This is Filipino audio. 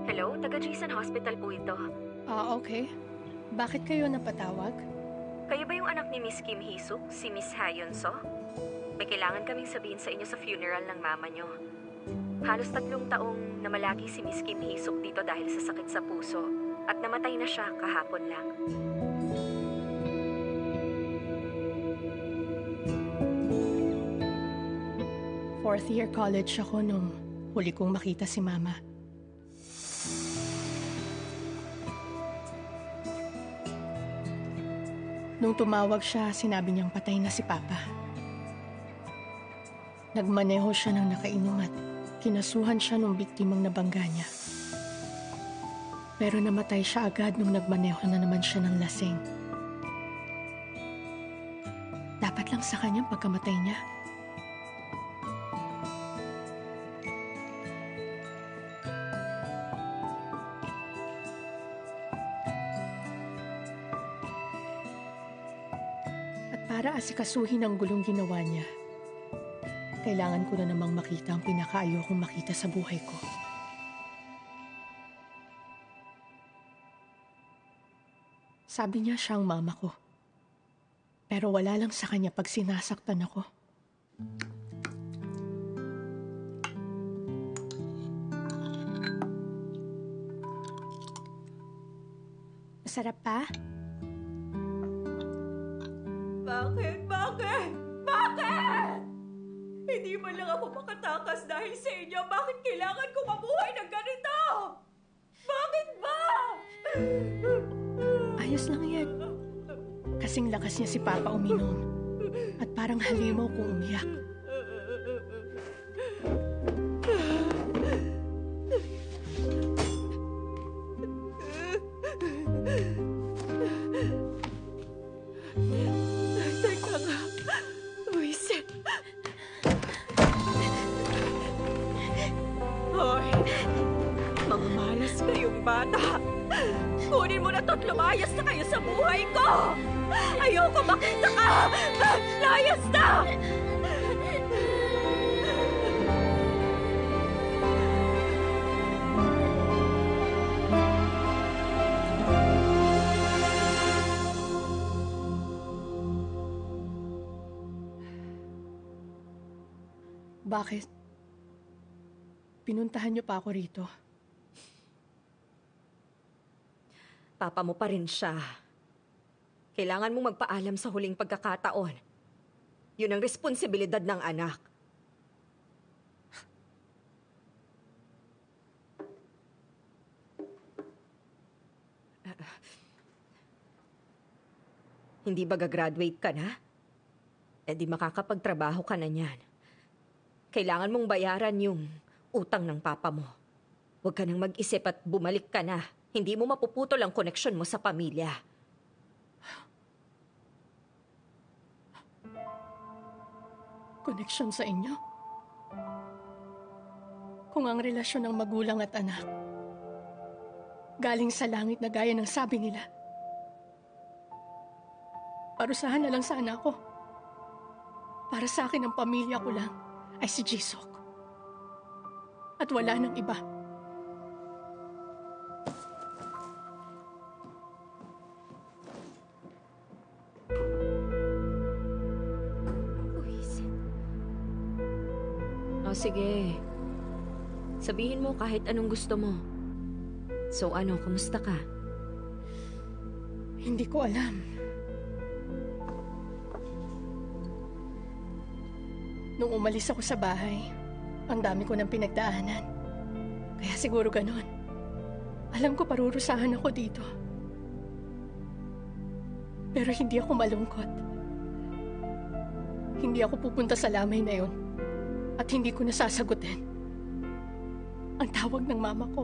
Hello, taga-Jason Hospital po ito. Okay. Bakit kayo napatawag? Kayo ba yung anak ni Miss Kim Hee-suk, si Miss Ha Yun-so? May kailangan kaming sabihin sa inyo sa funeral ng mama nyo. Halos 3 taong namalagi si Miss Kim Hee-suk dito dahil sa sakit sa puso at namatay na siya kahapon lang. Fourth year college ako nung huli kong makita si Mama. Nung tumawag siya, sinabi niyang patay na si Papa. Nagmaneho siya ng nakainom at kinasuhan siya nung biktimang nabangga niya. Pero namatay siya agad nung nagmaneho na naman siya ng lasing. Dapat lang sa kanya pagkamatay niya. At para asikasuhin ang gulong ginawa niya, kailangan ko na namang makita ang pinakaayokong makita sa buhay ko. Sabi niya siya ang mama ko. Pero wala lang sa kanya pag sinasaktan ako. Masarap pa? Bakit? Bakit? Bakit? Hindi man lang ako makatakas dahil sa inyo. Bakit kailangan ko mabuhay ng ganito? Bakit ba? Ayos lang yan. Kasing lakas niya si Papa uminom. At parang halimaw kung umiyak. Teka nga. Buisit. Hoy, mga malas kayong bata. Kunin mo na to't lumayas na kayo sa buhay ko! Ayoko makita ka! Layas na! Bakit? Pinuntahan niyo pa ako rito. Papa mo pa rin siya. Kailangan mong magpaalam sa huling pagkakataon. Yun ang responsibilidad ng anak. Hindi ba gagraduate ka na? Eh di makakapagtrabaho ka na niyan. Kailangan mong bayaran yung utang ng papa mo. Huwag ka nang mag-isip at bumalik ka na. Hindi mo mapuputol ang koneksyon mo sa pamilya. Koneksyon sa inyo? Kung ang relasyon ng magulang at anak galing sa langit na gaya ng sabi nila, parusahan na lang sa anak ko. Para sa akin ang pamilya ko lang ay si Jisok. At wala nang iba. O sige. Sabihin mo kahit anong gusto mo. So ano, kumusta ka? Hindi ko alam. Nung umalis ako sa bahay, ang dami ko ng pinagdaanan. Kaya siguro ganon. Alam ko parurusahan ako dito. Pero hindi ako malungkot. Hindi ako pupunta sa lamay na yon. At hindi ko nasasagutin ang tawag ng mama ko.